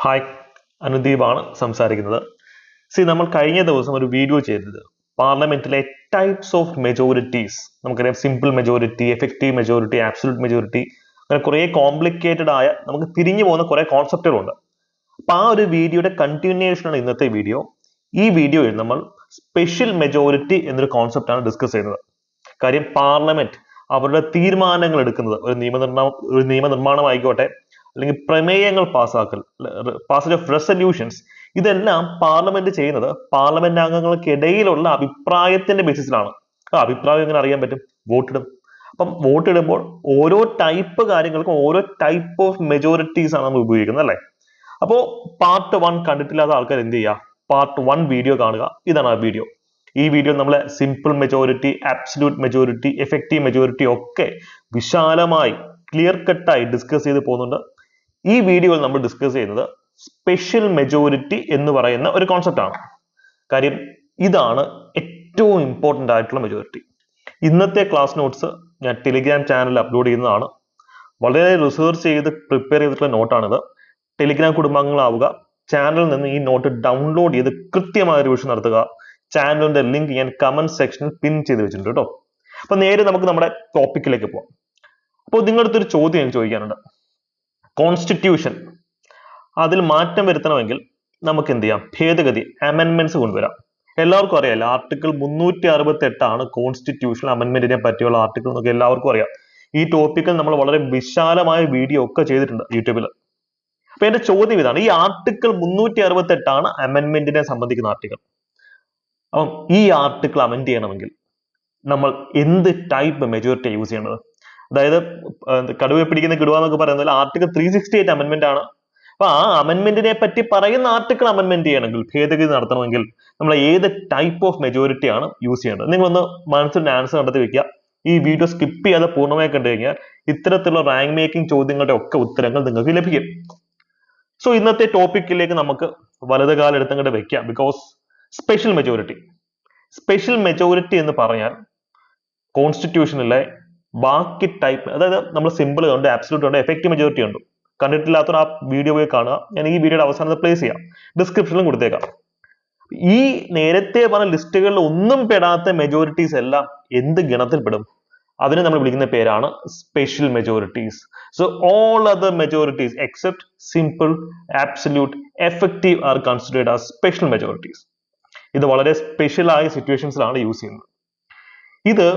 Hi, അനുദീപാണ് സംസാരിക്കുന്നത്. നമ്മൾ കഴിഞ്ഞ ദിവസം ഒരു വീഡിയോ ചെയ്തത് പാർലമെന്റിലെ ടൈപ്സ് ഓഫ് മെജോറിറ്റീസ്. നമുക്കറിയാം simple majority, effective majority, absolute majority, അങ്ങനെ കുറെ കോംപ്ലിക്കേറ്റഡ് ആയ നമുക്ക് തിരിഞ്ഞു പോകുന്ന കുറെ കോൺസെപ്റ്റുകളുണ്ട്. അപ്പൊ ആ ഒരു വീഡിയോയുടെ കണ്ടിന്യൂഷൻ ആണ് ഇന്നത്തെ വീഡിയോ. ഈ വീഡിയോയിൽ നമ്മൾ സ്പെഷ്യൽ മെജോറിറ്റി എന്നൊരു കോൺസെപ്റ്റ് ആണ് ഡിസ്കസ് ചെയ്യുന്നത്. കാര്യം പാർലമെന്റ് അവരുടെ തീരുമാനങ്ങൾ എടുക്കുന്നത് ഒരു നിയമനിർമ്മാണം ആയിക്കോട്ടെ, അല്ലെങ്കിൽ പ്രമേയങ്ങൾ പാസേജ് ഓഫ് റെസല്യൂഷൻസ്, ഇതെല്ലാം പാർലമെന്റ് ചെയ്യുന്നത് പാർലമെന്റ് അംഗങ്ങൾക്കിടയിലുള്ള അഭിപ്രായത്തിന്റെ ബേസിസിലാണ്. ആ അഭിപ്രായം എങ്ങനെ അറിയാൻ പറ്റും? വോട്ടിടും. അപ്പം വോട്ടിടുമ്പോൾ ഓരോ ടൈപ്പ് കാര്യങ്ങൾക്കും ഓരോ ടൈപ്പ് ഓഫ് മെജോറിറ്റീസ് ആണ് നമ്മൾ ഉപയോഗിക്കുന്നത്, അല്ലെ? അപ്പോ പാർട്ട് 1 കണ്ടിട്ടില്ലാത്ത ആൾക്കാർ എന്ത് ചെയ്യുക? പാർട്ട് 1 വീഡിയോ കാണുക. ഇതാണ് ആ വീഡിയോ. ഈ വീഡിയോ നമ്മൾ simple majority, absolute majority, effective majority ഒക്കെ വിശാലമായി ക്ലിയർ കട്ടായി ഡിസ്കസ് ചെയ്ത് പോകുന്നുണ്ട്. ഈ വീഡിയോയിൽ നമ്മൾ ഡിസ്കസ് ചെയ്യുന്നത് സ്പെഷ്യൽ മെജോറിറ്റി എന്ന് പറയുന്ന ഒരു കോൺസെപ്റ്റ് ആണ്. കാര്യം ഇതാണ് ഏറ്റവും ഇമ്പോർട്ടന്റ് ആയിട്ടുള്ള മെജോറിറ്റി. ഇന്നത്തെ ക്ലാസ് നോട്ട്സ് ഞാൻ ടെലിഗ്രാം ചാനലിൽ അപ്ലോഡ് ചെയ്യുന്നതാണ്. വളരെ റിസർച്ച് ചെയ്ത് പ്രിപ്പയർ ചെയ്തിട്ടുള്ള നോട്ടാണിത്. ടെലിഗ്രാം കുടുംബാംഗങ്ങളാവുക. ചാനലിൽ നിന്ന് ഈ നോട്ട് ഡൗൺലോഡ് ചെയ്ത് കൃത്യമായ റിവിഷൻ നടത്തുക. ചാനലിന്റെ ലിങ്ക് ഞാൻ കമന്റ് സെക്ഷനിൽ പിൻ ചെയ്ത് വെച്ചിട്ടുണ്ട് കേട്ടോ. അപ്പൊ നേരെ നമുക്ക് നമ്മുടെ ടോപ്പിക്കിലേക്ക് പോവാം. അപ്പോൾ നിങ്ങളുടെ അടുത്തൊരു ചോദ്യം എനിക്ക് ചോദിക്കാനുണ്ട്. കോൺസ്റ്റിറ്റ്യൂഷൻ അതിൽ മാറ്റം വരുത്തണമെങ്കിൽ നമുക്ക് എന്ത് ചെയ്യാം? ഭേദഗതി, അമെൻമെന്റ്സ് കൊണ്ടുവരാം. എല്ലാവർക്കും അറിയാം, ആർട്ടിക്കിൾ 368 ആണ് കോൺസ്റ്റിറ്റ്യൂഷണൽ അമെൻമെന്റിനെ പറ്റിയുള്ള ആർട്ടിക്കിൾ എന്നൊക്കെ എല്ലാവർക്കും അറിയാം. ഈ ടോപ്പിക്കിൽ നമ്മൾ വളരെ വിശാലമായ വീഡിയോ ഒക്കെ ചെയ്തിട്ടുണ്ട് യൂട്യൂബിൽ. അപ്പൊ എന്റെ ചോദ്യം ഇതാണ്, ഈ ആർട്ടിക്കിൾ 368 ആണ് അമെൻമെന്റിനെ സംബന്ധിക്കുന്ന ആർട്ടിക്കിൾ. അപ്പം ഈ ആർട്ടിക്കിൾ അമെൻഡ് ചെയ്യണമെങ്കിൽ നമ്മൾ എന്ത് ടൈപ്പ് മെജോറിറ്റി യൂസ് ചെയ്യേണ്ടത്? അതായത് കടുവ പിടിക്കുന്ന കിടുവ എന്നൊക്കെ പറയുന്നത് ആർട്ടിക്കിൾ 368 അമെൻമെന്റ് ആണ്. അപ്പൊ ആ അമെൻമെന്റിനെ പറ്റി പറയുന്ന ആർട്ടിക്കിൾ അമെൻമെന്റ് ചെയ്യണമെങ്കിൽ, ഭേദഗതി നടത്തണമെങ്കിൽ നമ്മൾ ഏത് ടൈപ്പ് ഓഫ് മെജോറിറ്റി ആണ് യൂസ് ചെയ്യേണ്ടത്? നിങ്ങളൊന്ന് മനസ്സിൽ ആൻസർ കണ്ടെത്തി വെക്കുക. ഈ വീഡിയോ സ്കിപ്പ് ചെയ്യാതെ പൂർണ്ണമായി കണ്ടു കഴിഞ്ഞാൽ ഇത്തരത്തിലുള്ള റാങ്ക് മേക്കിംഗ് ചോദ്യങ്ങളുടെ ഒക്കെ ഉത്തരങ്ങൾ നിങ്ങൾക്ക് ലഭിക്കും. സോ ഇന്നത്തെ ടോപ്പിക്കിലേക്ക് നമുക്ക് വലത് കാലം എടുത്തങ്ങോട്ട് വെക്കാം. ബിക്കോസ് സ്പെഷ്യൽ മെജോറിറ്റി എന്ന് പറഞ്ഞാൽ കോൺസ്റ്റിറ്റ്യൂഷനിലെ ബാക്കി ടൈപ്പ്, അതായത് നമ്മൾ സിമ്പിൾ ഉണ്ട്, ആബ്സല്യൂട്ട് ഉണ്ട്, എഫക്റ്റീവ് മെജോറിറ്റി ഉണ്ട്. കണ്ടിട്ടില്ലാത്തവർ ആ വീഡിയോ പോയി കാണുക. ഞാൻ ഈ വീഡിയോയുടെ അവസാനത്ത് പ്ലേസ് ചെയ്യാം, ഡിസ്ക്രിപ്ഷനിലും കൊടുത്തേക്കാം. ഈ നേരത്തെ പറഞ്ഞ ലിസ്റ്റുകളിൽ ഒന്നും പെടാത്ത മെജോറിറ്റീസ് എല്ലാം എന്ത് ഗണത്തിൽ പെടും? അതിനെ നമ്മൾ വിളിക്കുന്ന പേരാണ് special majorities. So all other majorities except simple, absolute, effective are considered as special majorities. ഇത് വളരെ സ്പെഷ്യൽ ആയ സിറ്റുവേഷൻസിലാണ് യൂസ് ചെയ്യുന്നത്. ഇത്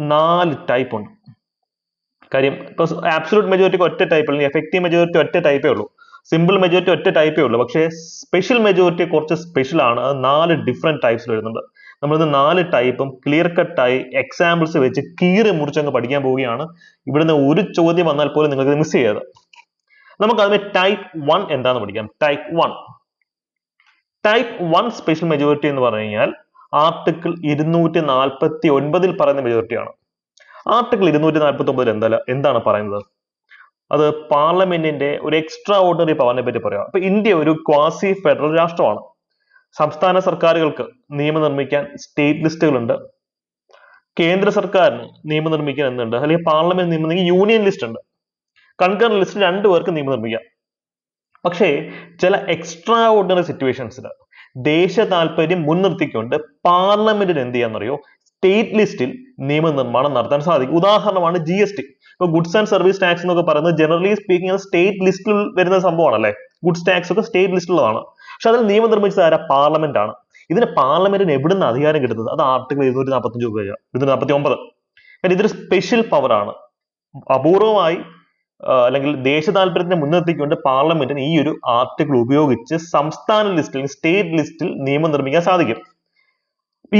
4 ടൈപ്പ് ഉണ്ട്. കാര്യം ഇപ്പൊ ആബ്സല്യൂട്ട് മെജോറിറ്റിക്ക് ഒറ്റ ടൈപ്പ്, അല്ലെങ്കിൽ എഫക്റ്റീവ് മെജോറിറ്റി ഒറ്റ ടൈപ്പേ ഉള്ളൂ, സിമ്പിൾ മെജോറിറ്റി ഒറ്റ ടൈപ്പേ ഉള്ളൂ. പക്ഷേ സ്പെഷ്യൽ മെജോറിറ്റി കുറച്ച് സ്പെഷ്യൽ ആണ്. അത് 4 ഡിഫറെന്റ് ടൈപ്സ് വരുന്നുണ്ട്. നമ്മളിത് 4 ടൈപ്പും ക്ലിയർ കട്ടായി എക്സാമ്പിൾസ് വെച്ച് കീറി മുറിച്ചങ്ങ് പഠിക്കാൻ പോവുകയാണ്. ഇവിടുന്ന് ഒരു ചോദ്യം വന്നാൽ പോലും നിങ്ങൾക്ക് മിസ് ചെയ്യരുത്. നമുക്ക് അതിന് ടൈപ്പ് 1 എന്താണെന്ന് പഠിക്കാം. ടൈപ്പ് 1 സ്പെഷ്യൽ മെജോറിറ്റി എന്ന് പറഞ്ഞു കഴിഞ്ഞാൽ ആർട്ടിക്കിൾ 249 പറയുന്ന മെജോറിറ്റിയാണ്. ആർട്ടിക്കിൾ 249 എന്താണ് പറയുന്നത്? അത് പാർലമെന്റിന്റെ ഒരു എക്സ്ട്രാ ഓർഡിനറി പവറിനെ പറ്റി പറയാം. അപ്പൊ ഇന്ത്യ ഒരു ക്വാസി ഫെഡറൽ രാഷ്ട്രമാണ്. സംസ്ഥാന സർക്കാരുകൾക്ക് നിയമം നിർമ്മിക്കാൻ സ്റ്റേറ്റ് ലിസ്റ്റുകളുണ്ട്. കേന്ദ്ര സർക്കാരിന് നിയമം നിർമ്മിക്കാൻ എന്തുണ്ട്? അല്ലെങ്കിൽ പാർലമെന്റ് നിയമം യൂണിയൻ ലിസ്റ്റ് ഉണ്ട്. കൺകറന്റ് ലിസ്റ്റ് 2 പേർക്ക് നിയമം നിർമ്മിക്കാം. പക്ഷേ ചില എക്സ്ട്രാ ഓർഡിനറി സിറ്റുവേഷൻസിൽ ദേശ താല്പര്യം മുൻനിർത്തിക്കൊണ്ട് പാർലമെന്റിന് എന്ത് ചെയ്യാന്നറിയോ? സ്റ്റേറ്റ് ലിസ്റ്റിൽ നിയമനിർമ്മാണം നടത്താൻ സാധിക്കും. ഉദാഹരണമാണ് GST. ഇപ്പൊ ഗുഡ്സ് ആൻഡ് സർവീസ് ടാക്സ് എന്നൊക്കെ പറയുന്നത് ജനറലി സ്പീക്കിംഗ് അത് സ്റ്റേറ്റ് ലിസ്റ്റിൽ വരുന്ന സംഭവമാണ്, അല്ലെ? ഗുഡ്സ് ടാക്സ് ഒക്കെ സ്റ്റേറ്റ് ലിസ്റ്റിലുള്ളതാണ്. പക്ഷെ അതിൽ നിയമം നിർമ്മിച്ചത് ആരാ? പാർലമെന്റ് ആണ്. ഇതിന് പാർലമെന്റിന് എവിടുന്ന് അധികാരം കിട്ടുന്നത്? അത് ആർട്ടിക്കിൾ 249. കാരണം ഇതൊരു സ്പെഷ്യൽ പവർ ആണ്. അപൂർവമായി അല്ലെങ്കിൽ ദേശ താല്പര്യത്തിനെ മുൻനിർത്തിക്കൊണ്ട് പാർലമെന്റിന് ഈ ഒരു ആർട്ടിക്കിൾ ഉപയോഗിച്ച് സംസ്ഥാന ലിസ്റ്റിൽ, സ്റ്റേറ്റ് ലിസ്റ്റിൽ നിയമം നിർമ്മിക്കാൻ സാധിക്കും.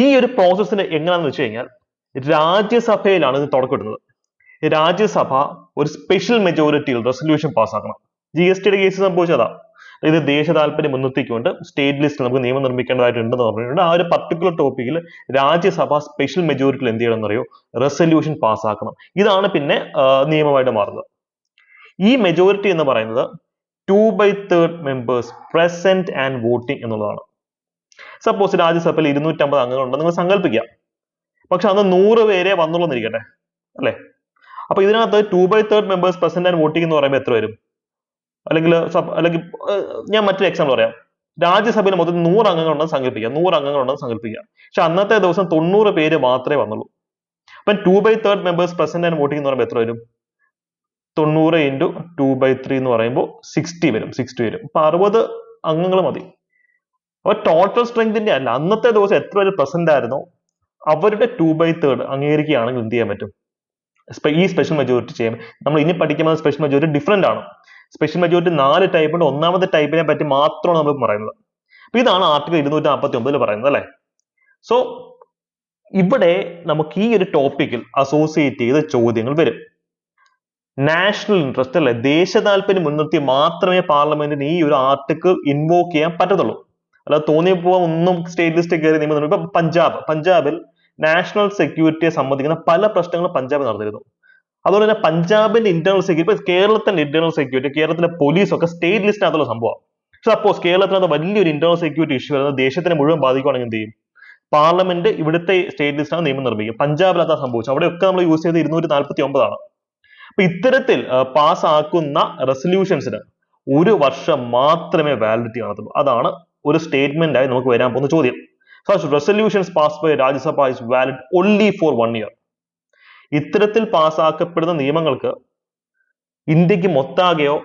ഈ ഒരു പ്രോസസ്സിന് എങ്ങനെയാണെന്ന് വെച്ച് കഴിഞ്ഞാൽ രാജ്യസഭയിലാണ് ഇത് തുടക്കമിടുന്നത്. രാജ്യസഭ ഒരു സ്പെഷ്യൽ മെജോറിറ്റിയിൽ റെസൊല്യൂഷൻ പാസ്സാക്കണം. GSTയുടെ കേസ് സംഭവിച്ചതാ. ഇത് ദേശ താല്പര്യം മുൻനിർത്തിക്കൊണ്ട് സ്റ്റേറ്റ് ലിസ്റ്റിൽ നമുക്ക് നിയമം നിർമ്മിക്കേണ്ടതായിട്ടുണ്ടെന്ന് പറഞ്ഞിട്ടുണ്ട്. ആ ഒരു പർട്ടിക്കുലർ ടോപ്പിക്കിൽ രാജ്യസഭ സ്പെഷ്യൽ മെജോറിറ്റിയിൽ എന്ത് ചെയ്യണം എന്നറിയോ? റെസൊല്യൂഷൻ പാസ്സാക്കണം. ഇതാണ് പിന്നെ നിയമമായിട്ട് മാറുന്നത്. ഈ മെജോറിറ്റി എന്ന് പറയുന്നത് 2/3 മെമ്പേഴ്സ് പ്രസന്റ് ആൻഡ് വോട്ടിംഗ് എന്നുള്ളതാണ്. സപ്പോസ് രാജ്യസഭയിൽ 250 അംഗങ്ങളുണ്ടെന്ന് നിങ്ങൾ സങ്കല്പിക്കുക. പക്ഷെ അന്ന് 100 പേരെ വന്നുള്ളൂ എന്നിരിക്കട്ടെ, അല്ലെ? അപ്പൊ ഇതിനകത്ത് 2/3 മെമ്പേഴ്സ് പ്രസന്റ് ആൻഡ് വോട്ടിംഗ് എന്ന് പറയുമ്പോൾ എത്ര വരും? അല്ലെങ്കിൽ ഞാൻ മറ്റൊരു എക്സാമ്പിൾ പറയാം. രാജ്യസഭയിൽ മൊത്തം 100 അംഗങ്ങളുണ്ടെന്ന് സങ്കല്പിക്കുക, 100 അംഗങ്ങളുണ്ടെന്ന് സങ്കല്പിക്കുക. പക്ഷെ അന്നത്തെ ദിവസം 90 പേര് മാത്രമേ വന്നുള്ളൂ. അപ്പം 2/3 മെമ്പേഴ്സ് പ്രസന്റ് ആൻഡ് വോട്ടിംഗ് എന്ന് പറയുമ്പോൾ എത്ര വരും? 90 ഇൻറ്റു 2/3 എന്ന് പറയുമ്പോൾ 60 വരും. 60 വരും. അപ്പൊ 60 അംഗങ്ങൾ മതി. അപ്പൊ ടോട്ടൽ സ്ട്രെങ്തിന്റെ അല്ല, അന്നത്തെ ദിവസം എത്ര പേര് പ്രസന്റ് ആയിരുന്നോ അവരുടെ 2/3 അംഗീകരിക്കുകയാണെങ്കിൽ എന്ത് ചെയ്യാൻ പറ്റും? ഈ സ്പെഷ്യൽ മെജോറിറ്റി ചെയ്യാം. നമ്മൾ ഇനി പഠിക്കുന്ന സ്പെഷ്യൽ മെജോറിറ്റി ഡിഫറെന്റ് ആണ്. സ്പെഷ്യൽ മെജോറിറ്റി 4 ടൈപ്പ് ഉണ്ട്. ഒന്നാമത്തെ ടൈപ്പിനെ പറ്റി മാത്രമാണ് നമ്മൾ പറയുന്നത്. അപ്പൊ ഇതാണ് ആർട്ടിക്കിൾ 249 പറയുന്നത് അല്ലെ. സോ ഇവിടെ നമുക്ക് ഈ ഒരു ടോപ്പിക്കിൽ അസോസിയേറ്റ് ചെയ്ത ചോദ്യങ്ങൾ വരും. നാഷണൽ ഇൻട്രസ്റ്റ് അല്ലെ, ദേശ താല്പര്യം മുൻനിർത്തി മാത്രമേ പാർലമെന്റിന് ഈ ഒരു ആർട്ടിക്കിൾ ഇൻവോക്ക് ചെയ്യാൻ പറ്റത്തുള്ളൂ. അല്ലാതെ തോന്നിയപ്പോ ഒന്നും സ്റ്റേറ്റ് ലിസ്റ്റ് കയറി നിയമം. ഇപ്പൊ പഞ്ചാബിൽ നാഷണൽ സെക്യൂരിറ്റിയെ സംബന്ധിക്കുന്ന പല പ്രശ്നങ്ങളും പഞ്ചാബ് നടന്നിരുന്നു. അതുപോലെ തന്നെ പഞ്ചാബിന്റെ ഇന്റേണൽ സെക്യൂരിറ്റി, ഇപ്പൊ കേരളത്തിന്റെ ഇന്റേണൽ സെക്യൂരിറ്റി, കേരളത്തിലെ പോലീസ് ഒക്കെ സ്റ്റേറ്റ് ലിസ്റ്റിനകത്തുള്ള സംഭവം. സപ്പോസ് കേരളത്തിനകത്ത് വലിയൊരു ഇന്റേണൽ സെക്യൂരിറ്റി ഇഷ്യൂ വരുന്നത് ദേശത്തിനെ മുഴുവൻ ബാധിക്കുകയാണെങ്കിൽ എന്ത് ചെയ്യും? പാർലമെന്റ് ഇവിടുത്തെ സ്റ്റേറ്റ് ലിസ്റ്റാണ് നിയമം നിർമ്മിക്കും. പഞ്ചാബിൽ അതാ സംഭവിച്ചു. അവിടെയൊക്കെ നമ്മൾ യൂസ് ചെയ്ത് 249 അപ്പൊ ഇത്തരത്തിൽ പാസ്സാക്കുന്ന റെസൊല്യൂഷൻസിന് 1 വർഷം മാത്രമേ വാലിഡിറ്റി കാണത്തുള്ളൂ. അതാണ് ഒരു സ്റ്റേറ്റ്മെന്റ് ആയി നമുക്ക് വരാൻ പോകുന്ന ചോദ്യം. First, resolutions pass by Rajya Sabha is valid only for 1 year. ഇത്തരത്തിൽ പാസ്സാക്കപ്പെടുന്ന നിയമങ്ങൾക്ക് ഇന്ത്യക്ക് മൊത്താകെയോ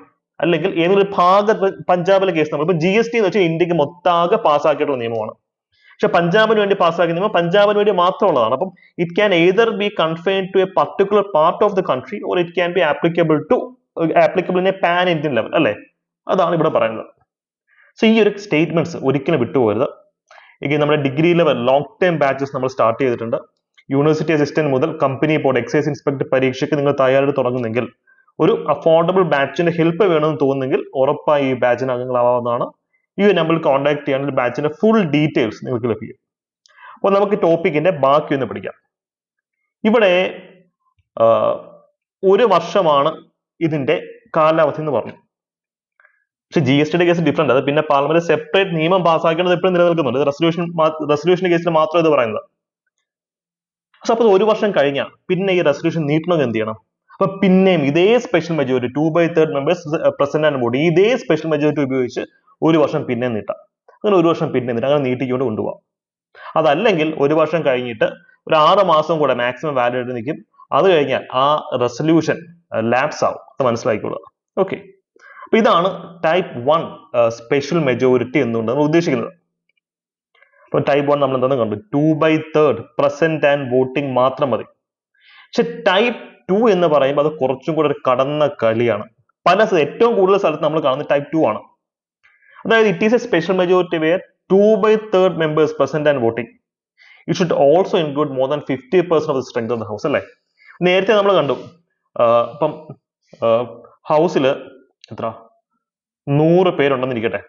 അല്ലെങ്കിൽ ഏതൊരു ഭാഗത്ത്, പഞ്ചാബിലെ കേസ് നമ്മൾ ഇപ്പൊ GST എന്ന് വെച്ചാൽ ഇന്ത്യക്ക് മൊത്താകെ പാസ്സാക്കിയിട്ടുള്ള നിയമമാണ്. പക്ഷെ പഞ്ചാബിന് വേണ്ടി പാസ്സാക്കിയ നിയമം പഞ്ചാബിന് വേണ്ടി മാത്രമുള്ളതാണ്. അപ്പം it can either be confined to a particular part of the country or it can be applicable in a pan Indian level അല്ലെ. അതാണ് ഇവിടെ പറയുന്നത്. സോ ഈ ഒരു സ്റ്റേറ്റ്മെന്റ്സ് ഒരിക്കലും വിട്ടുപോകരുത്. ഇനി നമ്മുടെ degree level long time batches നമ്മൾ സ്റ്റാർട്ട് ചെയ്തിട്ടുണ്ട്. യൂണിവേഴ്സിറ്റി അസിസ്റ്റന്റ് മുതൽ കമ്പനി ബോർഡ്, എക്സൈസ് ഇൻസ്പെക്ടർ പരീക്ഷയ്ക്ക് നിങ്ങൾ തയ്യാറെടുത്ത് തുടങ്ങുന്നെങ്കിൽ, ഒരു അഫോർഡബിൾ ബാച്ചിന്റെ ഹെൽപ്പ് വേണമെന്ന് തോന്നുന്നെങ്കിൽ ഉറപ്പായി ഈ ബാച്ചിന് അംഗങ്ങളാവാവുന്നതാണ്. ഈ ഒരു നമ്പറിൽ കോൺടാക്ട് ചെയ്യാനുള്ള ബാച്ചിന്റെ ഫുൾ ഡീറ്റെയിൽസ് നിങ്ങൾക്ക് ലഭിക്കും. അപ്പോൾ നമുക്ക് ടോപ്പിക്കിന്റെ ബാക്കി ഒന്ന് പഠിക്കാം. ഇവിടെ 1 വർഷമാണ് ഇതിന്റെ കാലാവധി എന്ന് പറഞ്ഞു. പക്ഷെ GSTയുടെ കേസ് ഡിഫറെന്റ്. അത് പിന്നെ പാർലമെന്റ് സെപ്പറേറ്റ് നിയമം പാസ്സാക്കേണ്ടത് എപ്പോഴും നിലനിൽക്കുന്നുണ്ട്. റെസൊല്യൂഷന്റെ കേസിൽ മാത്രം ഇത് പറയുന്നത്. സപ്പോസ് 1 വർഷം കഴിഞ്ഞാൽ പിന്നെ ഈ റെസൊല്യൂഷൻ നീട്ടണമെങ്കിൽ എന്ത് ചെയ്യണം? അപ്പൊ പിന്നെയും ഇതേ special majority 2/3 members present and vote, ഇതേ സ്പെഷ്യൽ മെജോറിറ്റി ഉപയോഗിച്ച് 1 വർഷം പിന്നെ നീട്ടാം. അങ്ങനെ 1 വർഷം പിന്നെ നീട്ടാം. അങ്ങനെ നീട്ടിക്കൊണ്ട് കൊണ്ടുപോകാം. അതല്ലെങ്കിൽ 1 വർഷം കഴിഞ്ഞിട്ട് ഒരു 6 മാസം കൂടെ മാക്സിമം വാലിഡിറ്റി നിൽക്കും. അത് കഴിഞ്ഞാൽ ആ റെസൊല്യൂഷൻ ലാപ്സ് ആവും. അത് മനസ്സിലാക്കിക്കൊള്ളുക. ഓക്കെ. അപ്പൊ ഇതാണ് ടൈപ്പ് 1 സ്പെഷ്യൽ മെജോറിറ്റി എന്നുകൊണ്ട് നമ്മൾ ഉദ്ദേശിക്കുന്നത്. അപ്പൊ ടൈപ്പ് 1 നമ്മൾ എന്താണെന്ന് കണ്ടു. 2/3 പ്രസന്റ് ആൻഡ് വോട്ടിംഗ് മാത്രം മതി. പക്ഷെ ടൈപ്പ് 2 എന്ന് പറയുമ്പോൾ അത് കുറച്ചും കൂടെ ഒരു കടന്ന കളിയാണ്. ഏറ്റവും കൂടുതൽ സ്ഥലത്ത് നമ്മൾ കാണുന്നത് ടൈപ്പ് 2 ആണ്. അതായത് it is a special majority where 2/3 members present and voting. It should also include more than 50% of the strength of the house അല്ലേ. നേരത്തെ നമ്മൾ കണ്ടു ഇപ്പം ഹൗസിൽ എത്ര 100 പേരുണ്ടെന്ന് ഇരിക്കട്ടെ.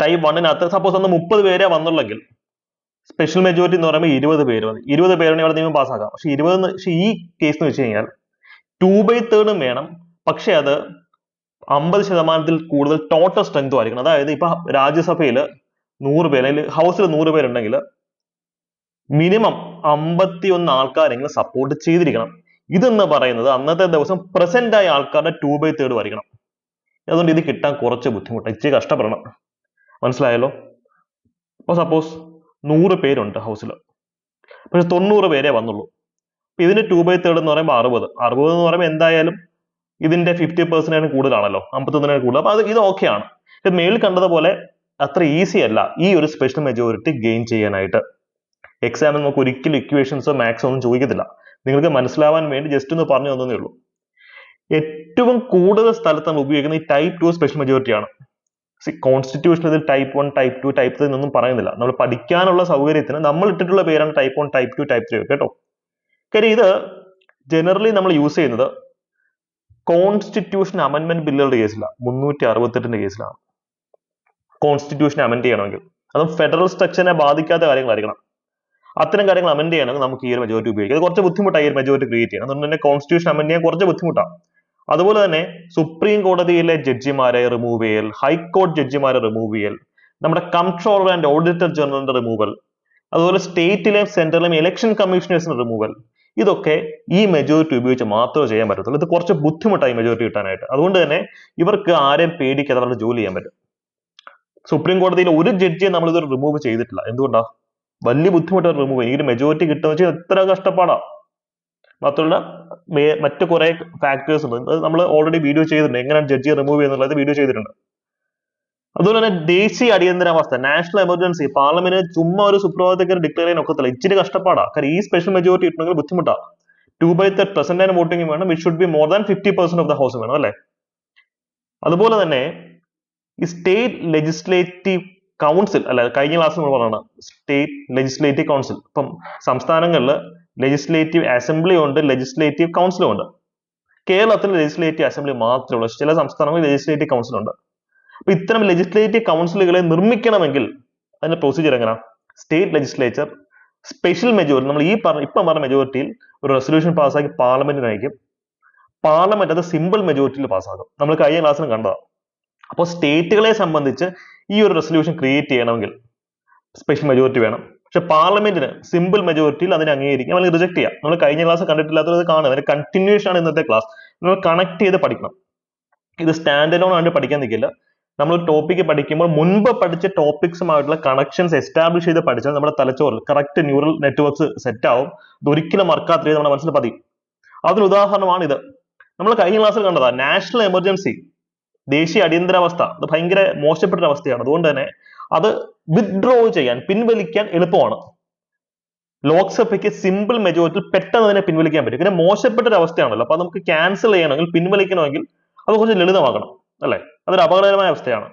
ടൈപ്പ് 1-നകത്ത് സപ്പോസ് അന്ന് 30 പേരെ വന്നുള്ളെങ്കിൽ സ്പെഷ്യൽ മെജോറിറ്റി എന്ന് പറയുമ്പോൾ 20 പേര് മതി. 20 പേരുണ്ടെങ്കിൽ അവിടെ നിയമം പാസ്സാക്കാം. പക്ഷെ ഈ കേസ് എന്ന് വെച്ച് കഴിഞ്ഞാൽ 2/3 വേണം. പക്ഷെ അത് 50% കൂടുതൽ ടോട്ടൽ സ്ട്രെങ്തും ആയിരിക്കണം. അതായത് ഇപ്പൊ രാജ്യസഭയിൽ 100 പേര് അല്ലെങ്കിൽ ഹൗസിൽ 100 പേരുണ്ടെങ്കിൽ മിനിമം 51 ആൾക്കാരെങ്കിലും സപ്പോർട്ട് ചെയ്തിരിക്കണം. ഇതെന്ന് പറയുന്നത് അന്നത്തെ ദിവസം പ്രസന്റ് ആയ ആൾക്കാരുടെ 2/3 ആയിരിക്കണം. അതുകൊണ്ട് ഇത് കിട്ടാൻ കുറച്ച് ബുദ്ധിമുട്ടാണ്, ഇച്ചിരി കഷ്ടപ്പെടണം. മനസ്സിലായല്ലോ? അപ്പൊ സപ്പോസ് 100 പേരുണ്ട് ഹൗസിൽ, പക്ഷെ 90 പേരെ വന്നുള്ളൂ. ഇതിന്റെ 2/3 എന്ന് പറയുമ്പോൾ 60 എന്ന് പറയുമ്പോൾ എന്തായാലും ഇതിന്റെ 50% കൂടുതലാണല്ലോ, 51 കൂടുതൽ. അപ്പൊ ഇത് ഓക്കെ ആണ്. മേളിൽ കണ്ടതുപോലെ അത്ര ഈസി അല്ല ഈ ഒരു സ്പെഷ്യൽ മെജോറിറ്റി ഗെയിൻ ചെയ്യാനായിട്ട്. എക്സാമിൽ നമുക്ക് ഒരിക്കലും ഇക്വേഷൻസോ മാത്സോ ഒന്നും ചോദിക്കത്തില്ല. നിങ്ങൾക്ക് മനസ്സിലാവാൻ വേണ്ടി ജസ്റ്റ് ഒന്ന് പറഞ്ഞു തന്നേ ഉള്ളൂ. ഏറ്റവും കൂടുതൽ സ്ഥലത്ത് നമ്മൾ ഉപയോഗിക്കുന്ന ഈ ടൈപ്പ് 2 സ്പെഷ്യൽ മെജോറിറ്റി ആണ്. കോൺസ്റ്റിറ്റ്യൂഷനിൽ ടൈപ്പ് 1, ടൈപ്പ് 2, ടൈപ്പ് 3 എന്നൊന്നും പറയുന്നില്ല. നമ്മൾ പഠിക്കാനുള്ള സൗകര്യത്തിന് നമ്മൾ ഇട്ടിട്ടുള്ള പേരാണ് ടൈപ്പ് 1, ടൈപ്പ് 2, ടൈപ്പ് 3 കേട്ടോ. കാര്യം ഇത് ജനറലി നമ്മൾ യൂസ് ചെയ്യുന്നത് കോൺസ്റ്റിറ്റ്യൂഷൻ അമെന്റ്മെന്റ് ബില്ലുകളുടെ കേസിലാണ്, 368 കേസിലാണ്. കോൺസ്റ്റിറ്റ്യൂഷൻ അമെന്റ് ചെയ്യണമെങ്കിൽ, അതും ഫെഡറൽ സ്ട്രക്ചറിനെ ബാധിക്കാത്ത കാര്യങ്ങളായിരിക്കണം. അത്തരം കാര്യങ്ങൾ അമെന്റ് ചെയ്യണമെങ്കിൽ നമുക്ക് ഈ ഒരു മെജോറിറ്റി ഉപയോഗിക്കാം. അത് കുറച്ച് ബുദ്ധിമുട്ടായി ഈ ഒരു മെജോറിറ്റി ക്രിയേറ്റ് ചെയ്യണം. അതുകൊണ്ട് തന്നെ കോൺസ്റ്റിറ്റ്യൂഷൻ അമെന്റ് ചെയ്യാൻ കുറച്ച് ബുദ്ധിമുട്ടാണ്. അതുപോലെ തന്നെ സുപ്രീം കോടതിയിലെ ജഡ്ജിമാരെ റിമൂവ് ചെയ്യൽ, ഹൈക്കോടതി ജഡ്ജിമാരെ റിമൂവ് ചെയ്യൽ, നമ്മുടെ കംട്രോളർ ആൻഡ് ഓഡിറ്റർ ജനറലിന്റെ റിമൂവൽ, അതുപോലെ സ്റ്റേറ്റിലെയും സെൻട്രലിലെയും ഇലക്ഷൻ കമ്മീഷണേഴ്സിന്റെ റിമൂവൽ, ഇതൊക്കെ ഈ മെജോറിറ്റി ഉപയോഗിച്ച് മാത്രമേ ചെയ്യാൻ പറ്റത്തുള്ളൂ. ഇത് കുറച്ച് ബുദ്ധിമുട്ടായി മെജോറിറ്റി കിട്ടാനായിട്ട്. അതുകൊണ്ട് തന്നെ ഇവർക്ക് ആരെയും പേടിക്കാതെ അവരുടെ ജോലി ചെയ്യാൻ പറ്റും. സുപ്രീം കോടതിയിൽ ഒരു ജഡ്ജിയെ നമ്മൾ ഇത് റിമൂവ് ചെയ്തിട്ടില്ല. എന്തുകൊണ്ടാ? വലിയ ബുദ്ധിമുട്ട് റിമൂവ് ചെയ്യും. ഈ മെജോറിറ്റി കിട്ടുന്ന വെച്ചാൽ എത്ര കഷ്ടപ്പാടാ. മാത്രമല്ല മറ്റു കുറെ ഫാക്ടേഴ്സ് ഉണ്ട്. അത് നമ്മൾ ഓൾറെഡി വീഡിയോ ചെയ്തിട്ടുണ്ട്. എങ്ങനെയാണ് ജഡ്ജിയെ റിമൂവ് ചെയ്യുന്നുള്ളത് വീഡിയോ ചെയ്തിട്ടുണ്ട്. അതുപോലെ തന്നെ ദേശീയ അടിയന്തരാവസ്ഥ, നാഷണൽ എമർജൻസി, പാർലമെന്റ് ചുമ്മാ ഒരു സുപ്രഭാതത്തിൽ ഡിക്ലെയർ ചെയ്യാൻ ഒക്കത്തില്ല. ഇച്ചിരി കഷ്ടപ്പാടാ. കാരണം ഈ സ്പെഷ്യൽ മെജോറിറ്റി കിട്ടണമെങ്കിൽ ബുദ്ധിമുട്ടാ. 2/3 പ്രസന്റ് ആൻഡ് വോട്ടിംഗ് വേണം. It should be more than 50% of the house വേണം അല്ലെ. അതുപോലെ തന്നെ ഈ സ്റ്റേറ്റ് ലെജിസ്ലേറ്റീവ് കൗൺസിൽ അല്ല, കഴിഞ്ഞ ക്ലാസ് നമ്മൾ പറഞ്ഞാണ് സ്റ്റേറ്റ് ലെജിസ്ലേറ്റീവ് കൗൺസിൽ. ഇപ്പം സംസ്ഥാനങ്ങളിൽ ലെജിസ്ലേറ്റീവ് അസംബ്ലി ഉണ്ട്, ലെജിസ്ലേറ്റീവ് കൗൺസിലും ഉണ്ട്. കേരളത്തിൽ ലെജിസ്ലേറ്റീവ് അസംബ്ലി മാത്രമേ ഉള്ളൂ. ചില സംസ്ഥാനങ്ങളിൽ ലെജിസ്ലേറ്റീവ് കൗൺസിൽ ഉണ്ട്. അപ്പൊ ഇത്തരം ലെജിസ്ലേറ്റീവ് കൗൺസിലുകളെ നിർമ്മിക്കണമെങ്കിൽ അതിന്റെ പ്രൊസീജിയർ എങ്ങനെയാ? സ്റ്റേറ്റ് ലെജിസ്ലേച്ചർ സ്പെഷ്യൽ മെജോറിറ്റി, നമ്മൾ ഇപ്പം പറഞ്ഞ മെജോറിറ്റിയിൽ ഒരു റെസൊല്യൂഷൻ പാസ്സാക്കി പാർലമെന്റിന് അയക്കും. പാർലമെന്റ് അത് സിമ്പിൾ മെജോറിറ്റിയിൽ പാസ്സാക്കും. നമ്മൾ കഴിഞ്ഞ ക്ലാസ്സിൽ കണ്ടതാണ്. അപ്പോൾ സ്റ്റേറ്റുകളെ സംബന്ധിച്ച് ഈ ഒരു റെസൊല്യൂഷൻ ക്രിയേറ്റ് ചെയ്യണമെങ്കിൽ സ്പെഷ്യൽ മെജോറിറ്റി വേണം. പക്ഷെ പാർലമെന്റിന് സിമ്പിൾ മെജോറിറ്റിയിൽ അതിനെ അംഗീകരിക്കാം അല്ലെങ്കിൽ റിജക്ട് ചെയ്യാം. നമ്മൾ കഴിഞ്ഞ ക്ലാസ് കണ്ടിട്ടില്ലാത്തത് കാണുക. അതിന്റെ കണ്ടിന്യൂഷൻ ആണ് ഇന്നത്തെ ക്ലാസ്. നമ്മൾ കണക്ട് ചെയ്ത് പഠിക്കണം. ഇത് സ്റ്റാൻഡ് അലോൺ ആയിട്ട് പഠിക്കാൻ നിൽക്കില്ല. നമ്മൾ ടോപ്പിക്ക് പഠിക്കുമ്പോൾ മുൻപ് പഠിച്ച ടോപ്പിക്സുമായിട്ടുള്ള കണക്ഷൻസ് എസ്റ്റാബ്ലിഷ് ചെയ്ത് പഠിച്ചാൽ നമ്മുടെ തലച്ചോറിൽ കറക്റ്റ് ന്യൂറൽ നെറ്റ്വർക്ക്സ് സെറ്റ് ആവും. ഇത് ഒരിക്കലും മറക്കാത്ത രീതി നമ്മുടെ മനസ്സിൽ പതിയും. അതിന് ഉദാഹരണമാണ് ഇത്. നമ്മൾ കഴിഞ്ഞ ക്ലാസ്സിൽ കണ്ടതാ നാഷണൽ എമർജൻസി, ദേശീയ അടിയന്തരാവസ്ഥ. അത് ഭയങ്കര മോശപ്പെട്ട അവസ്ഥയാണ്. അതുകൊണ്ട് തന്നെ അത് വിത്ഡ്രോ ചെയ്യാൻ, പിൻവലിക്കാൻ എളുപ്പമാണ്. ലോക്സഭയ്ക്ക് സിമ്പിൾ മെജോറിറ്റിയിൽ പെട്ടെന്ന് അതിനെ പിൻവലിക്കാൻ പറ്റും. പിന്നെ മോശപ്പെട്ട ഒരു അവസ്ഥയാണല്ലോ. അപ്പൊ നമുക്ക് ക്യാൻസൽ ചെയ്യണമെങ്കിൽ, പിൻവലിക്കണമെങ്കിൽ അത് കുറച്ച് ലളിതമാക്കണം അല്ലെ. അതൊരു അപകടകരമായ അവസ്ഥയാണ്.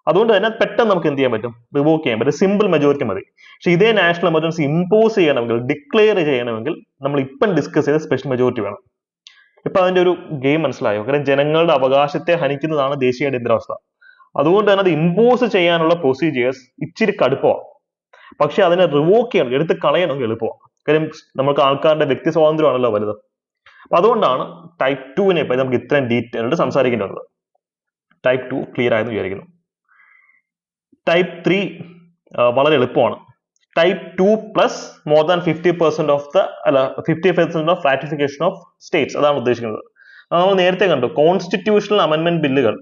അതുകൊണ്ട് തന്നെ പെട്ടെന്ന് നമുക്ക് എന്ത് ചെയ്യാൻ പറ്റും? റിവോക്ക് ചെയ്യാൻ പറ്റും. സിമ്പിൾ മെജോറിറ്റി മതി. പക്ഷെ ഇതേ നാഷണൽ എമർജൻസി ഇമ്പോസ് ചെയ്യണമെങ്കിൽ, ഡിക്ലെയർ ചെയ്യണമെങ്കിൽ നമ്മൾ ഇപ്പം ഡിസ്കസ് ചെയ്ത സ്പെഷ്യൽ മെജോറിറ്റി വേണം. ഇപ്പൊ അതിന്റെ ഒരു ഗെയിം മനസ്സിലായോ? കാരണം ജനങ്ങളുടെ അവകാശത്തെ ഹനിക്കുന്നതാണ് ദേശീയ അടിയന്തരാവസ്ഥ. അതുകൊണ്ട് തന്നെ അത് ഇമ്പോസ് ചെയ്യാനുള്ള പ്രൊസീജിയേഴ്സ് ഇച്ചിരി കടുപ്പമാണ്. പക്ഷെ അതിനെ റിവോക്ക് ചെയ്യണം, എടുത്ത് കളയണമെങ്കിൽ എളുപ്പമാണ്. കാര്യം നമുക്ക് ആൾക്കാരുടെ വ്യക്തി സ്വാതന്ത്ര്യമാണല്ലോ വലുത്. അപ്പൊ അതുകൊണ്ടാണ് ടൈപ്പ് 2-നെ ഇപ്പൊ നമുക്ക് ഇത്രയും ഡീറ്റെയിൽഡ് സംസാരിക്കേണ്ടത്. ടൈപ്പ് 2 ക്ലിയർ ആയെന്ന് വിചാരിക്കുന്നു. ടൈപ്പ് 3 വളരെ എളുപ്പമാണ്. Type 2 plus more than 50% of the 50% of ratification of States, അതാണ് ഉദ്ദേശിക്കുന്നത്. നമ്മൾ നേരത്തെ കണ്ടു കോൺസ്റ്റിറ്റ്യൂഷണൽ അമെന്റ്മെന്റ് ബില്ലുകൾ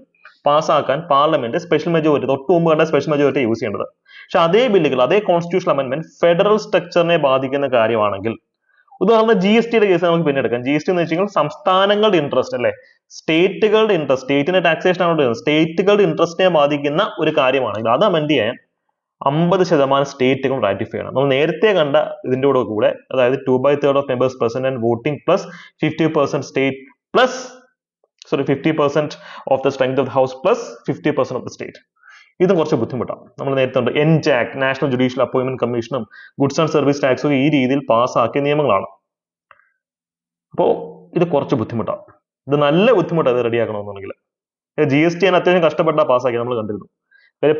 പാസ്സാക്കാൻ പാർലമെന്റ് സ്പെഷ്യൽ മെജോറിറ്റി, തൊട്ട് മുമ്പ് കണ്ട സ്പെഷ്യൽ മെജോറിറ്റി യൂസ് ചെയ്യേണ്ടത്. പക്ഷെ അതേ ബില്ലുകൾ, അതേ കോൺസ്റ്റിറ്റ്യൂഷണൽ അമെന്റ്മെന്റ് ഫെഡറൽ സ്ട്രക്ചറിനെ ബാധിക്കുന്ന കാര്യമാണെങ്കിൽ, ഉദാഹരണം GSTയുടെ കേസ് നമുക്ക് പിന്നെ എടുക്കാം. GST എന്ന് വെച്ചാൽ സംസ്ഥാനങ്ങളുടെ ഇൻട്രസ്റ്റ് അല്ലെ, സ്റ്റേറ്റുകളുടെ ഇൻട്രസ്റ്റ്, സ്റ്റേറ്റിന്റെ ടാക്സേഷൻ ആണ് പറയുന്നത്. സ്റ്റേറ്റുകളുടെ ഇൻട്രസ്റ്റിനെ ബാധിക്കുന്ന ഒരു കാര്യമാണെങ്കിൽ അത് അമെന്റ് ചെയ്യാൻ 50% സ്റ്റേറ്റുകൾ റാറ്റിഫൈ ചെയ്യണം. നമ്മൾ നേരത്തെ കണ്ട ഇതിന്റെ കൂടെ അതായത് 2/3 of members present and voting plus 50% state plus 50% of the strength of the house plus 50% of the state. ഇതും കുറച്ച് ബുദ്ധിമുട്ടാണ്. നമ്മൾ നേരത്തെ ഉണ്ട് NJAC, നാഷണൽ ജുഡീഷ്യൽ അപ്പോയിന്റ്മെന്റ് കമ്മീഷനും ഗുഡ്സ് ആൻഡ് സർവീസ് ടാക്സും ഈ രീതിയിൽ പാസ്സാക്കിയ നിയമങ്ങളാണ്. അപ്പോൾ ഇത് കുറച്ച് ബുദ്ധിമുട്ടാണ്. ഇത് നല്ല ബുദ്ധിമുട്ടാണ് ഇത് റെഡിയാക്കണമെന്നുണ്ടെങ്കിൽ. GST അത്യാവശ്യം കഷ്ടപ്പെട്ടാൽ പാസ്സാക്കി, നമ്മൾ കണ്ടിരുന്നു.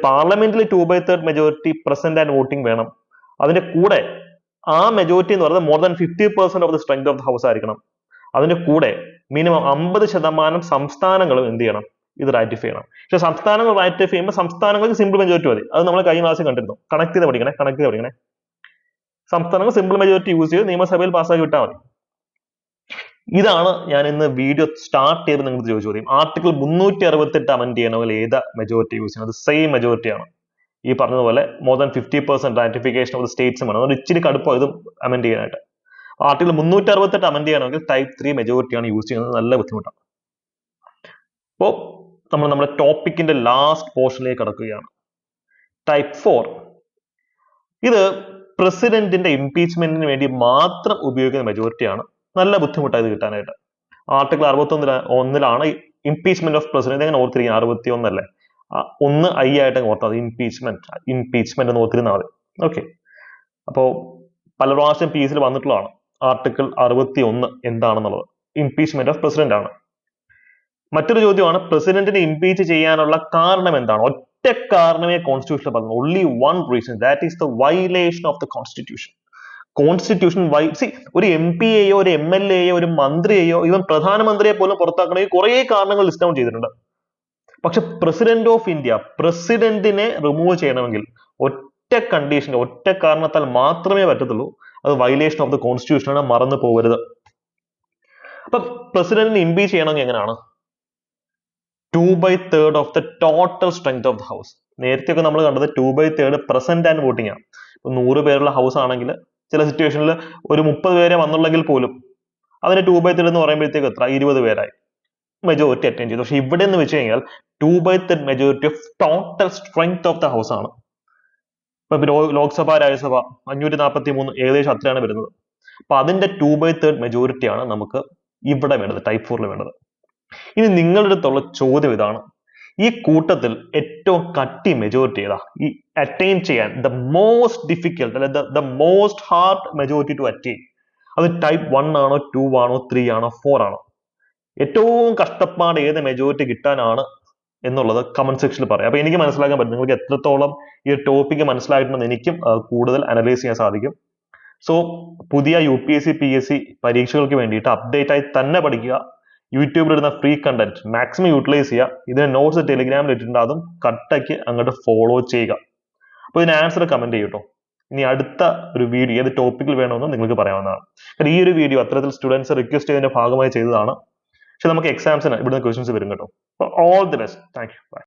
പാർലമെന്റിൽ 2/3 മെജോറിറ്റി പ്രസന്റ് ആൻഡ് വോട്ടിംഗ് വേണം. അതിന്റെ കൂടെ ആ മെജോറിറ്റി എന്ന് പറയുന്നത് more than 50% of the strength of the house ആയിരിക്കണം. അതിന്റെ കൂടെ മിനിമം 50% സംസ്ഥാനങ്ങളും എന്ത് ചെയ്യണം? ഇത് റാറ്റിഫൈ ചെയ്യണം. പക്ഷെ സംസ്ഥാനങ്ങൾ റാറ്റിഫൈ ചെയ്യുമ്പോൾ സംസ്ഥാനങ്ങൾക്ക് സിമ്പിൾ മെജോറിറ്റി മതി. അത് നമ്മൾ കഴിഞ്ഞ ക്ലാസ്സിൽ കണ്ടിരുന്നു. കണക്ട് ചെയ്ത് പഠിക്കണേ. സംസ്ഥാനങ്ങൾ സിമ്പിൾ മെജോറിറ്റി യൂസ് ചെയ്ത് നിയമസഭയിൽ പാസ്സാക്കി വിട്ടാൽ മതി. ഇതാണ് ഞാൻ ഇന്ന് വീഡിയോ സ്റ്റാർട്ട് ചെയ്ത് നിങ്ങൾക്ക് ചോദിച്ചു ചോദ്യം. ആർട്ടിക്കിൾ 368 അമെന്റ് ചെയ്യണമെങ്കിൽ ഏത് മെജോറിറ്റി യൂസ് ചെയ്യണം? അത് സെയിം മെജോറിറ്റിയാണ്. ഈ പറഞ്ഞതുപോലെ more than 50% ratification of the സ്റ്റേറ്റ്സും വേണം. അതുകൊണ്ട് ഇച്ചിരി കടുപ്പം ഇത് അമെന്റ് ചെയ്യാനായിട്ട്. ആർട്ടിക്കിൾ 368 അമെന്റ് ചെയ്യണമെങ്കിൽ ടൈപ്പ് 3 മെജോറിറ്റിയാണ് യൂസ് ചെയ്യുന്നത്. നല്ല ബുദ്ധിമുട്ടാണ്. അപ്പോൾ നമ്മൾ നമ്മുടെ ടോപ്പിക്കിന്റെ ലാസ്റ്റ് പോർഷനിലേക്ക് കടക്കുകയാണ്. ടൈപ്പ് 4 ഇത് പ്രസിഡന്റിന്റെ ഇംപീച്ച്മെന്റിന് വേണ്ടി മാത്രം ഉപയോഗിക്കുന്ന മെജോറിറ്റിയാണ്. നല്ല ബുദ്ധിമുട്ടായത് കിട്ടാനായിട്ട്. Article 61 impeachment of president. എങ്ങനെ ഓർത്തിരിക്കുന്നത്? 61 അല്ലേ, 1 I ആയിട്ട് ഓർത്താൽ മതി. ഇംപീച്ച്മെന്റ് എന്ന് ഓർത്തിരുന്നാൽ മതി. ഓക്കെ. അപ്പോൾ പല പ്രാവശ്യം PSൽ വന്നിട്ടുള്ളതാണ് ആർട്ടിക്കിൾ 61 എന്താണെന്നുള്ളത്. ഇംപീച്ച്മെന്റ് ഓഫ് പ്രസിഡന്റ് ആണ്. മറ്റൊരു ചോദ്യമാണ് പ്രസിഡന്റിനെ ഇംപീച്ച് ചെയ്യാനുള്ള കാരണം എന്താണ്? ഒറ്റ കാരണമേ കോൺസ്റ്റിറ്റ്യൂഷനിൽ പറഞ്ഞു. only one reason, that is the violation of the constitution. Constitution ഒരു MP-യെയോ ഒരു MLA-യോ ഒരു മന്ത്രിയെയോ ഈവൻ പ്രധാനമന്ത്രിയെ പോലും പുറത്താക്കണമെങ്കിൽ കുറെ കാരണങ്ങൾ ലിസ്റ്റ് ഡൗൺ ചെയ്തിട്ടുണ്ട്. പക്ഷെ പ്രസിഡന്റ് ഓഫ് ഇന്ത്യ, പ്രസിഡന്റിനെ റിമൂവ് ചെയ്യണമെങ്കിൽ ഒറ്റ കണ്ടീഷൻ, ഒറ്റ കാരണത്താൽ മാത്രമേ പറ്റത്തുള്ളൂ. അത് വയലേഷൻ ഓഫ് ദ കോൺസ്റ്റിറ്റ്യൂഷൻ ആണ്, മറന്നു പോകരുത്. അപ്പൊ പ്രസിഡന്റിന് ഇംപീച്ച് ചെയ്യണമെങ്കിൽ എങ്ങനെയാണ്? 2/3 of the total strength of the house. നേരത്തെയൊക്കെ നമ്മൾ കണ്ടത് 2/3 പ്രസന്റ് ആൻഡ് വോട്ടിംഗ് ആണ്. ഇപ്പൊ 100 പേരുള്ള ഹൗസ് ആണെങ്കിൽ ചില സിറ്റുവേഷനിൽ ഒരു 30 പേരെ വന്നുള്ളെങ്കിൽ പോലും അതിന് 2/3 എന്ന് പറയുമ്പോഴത്തേക്ക് എത്ര? 20 പേരായി, മെജോറിറ്റി അറ്റൻഡ് ചെയ്തു. പക്ഷെ ഇവിടെ എന്ന് വെച്ച് കഴിഞ്ഞാൽ 2/3 majority of total strength of the house ആണ്. ഇപ്പൊ ലോക്സഭ, രാജ്യസഭ 543 ഏകദേശം അത്രയാണ് വരുന്നത്. അപ്പൊ അതിന്റെ 2/3 മെജോറിറ്റി ആണ് നമുക്ക് ഇവിടെ വേണ്ടത്, ടൈപ്പ് 4 വേണ്ടത്. ഇനി നിങ്ങളുടെ അടുത്തുള്ള ചോദ്യം ഇതാണ്, ഈ കൂട്ടത്തിൽ ഏറ്റവും കട്ടി മെജോറിറ്റി ഏതാ? ഈ അറ്റൈൻ ചെയ്യാൻ ദ മോസ്റ്റ് ഡിഫിക്കൽട്ട്, അല്ലെ the most hard majority to attain, അത് ടൈപ്പ് 1 ആണോ, 2 ആണോ, 3 ആണോ, 4 ആണോ? ഏറ്റവും കഷ്ടപ്പാട് ഏത് മെജോറിറ്റി കിട്ടാനാണ് എന്നുള്ളത് കമന്റ് സെക്ഷനിൽ പറയാം. അപ്പൊ എനിക്ക് മനസ്സിലാക്കാൻ പറ്റും നിങ്ങൾക്ക് എത്രത്തോളം ഈ ടോപ്പിക്ക് മനസ്സിലായിട്ടുണ്ടെന്ന് എനിക്കും കൂടുതൽ അനലൈസ് ചെയ്യാൻ സാധിക്കും. സോ പുതിയ UPSC PSC പരീക്ഷകൾക്ക് വേണ്ടിയിട്ട് അപ്ഡേറ്റ് ആയി തന്നെ പഠിക്കുക. യൂട്യൂബിൽ ഇടുന്ന ഫ്രീ കണ്ടന്റ് മാക്സിമം യൂട്ടിലൈസ് ചെയ്യുക. ഇതിന്റെ നോട്ട്സ് ടെലിഗ്രാമിൽ ഇട്ടിട്ടുണ്ട്, അതും കട്ടയ്ക്ക് അങ്ങോട്ട് ഫോളോ ചെയ്യുക. അപ്പോൾ ഇതിന് ആൻസർ കമന്റ് ചെയ്യട്ടോ. ഇനി അടുത്ത ഒരു വീഡിയോ ഏത് ടോപ്പിക്കിൽ വേണമെന്ന് നിങ്ങൾക്ക് പറയാവുന്നതാണ്. കാരണം ഈ ഒരു വീഡിയോ അത്തരത്തിൽ സ്റ്റുഡൻസ് റിക്വസ്റ്റ് ചെയ്തതിന്റെ ഭാഗമായി ചെയ്തതാണ്. പക്ഷെ നമുക്ക് എക്സാംസിന് ഇവിടുന്ന് ക്വസ്റ്റ്യൻസ് വരും കേട്ടോ. All the best. Thank you. By.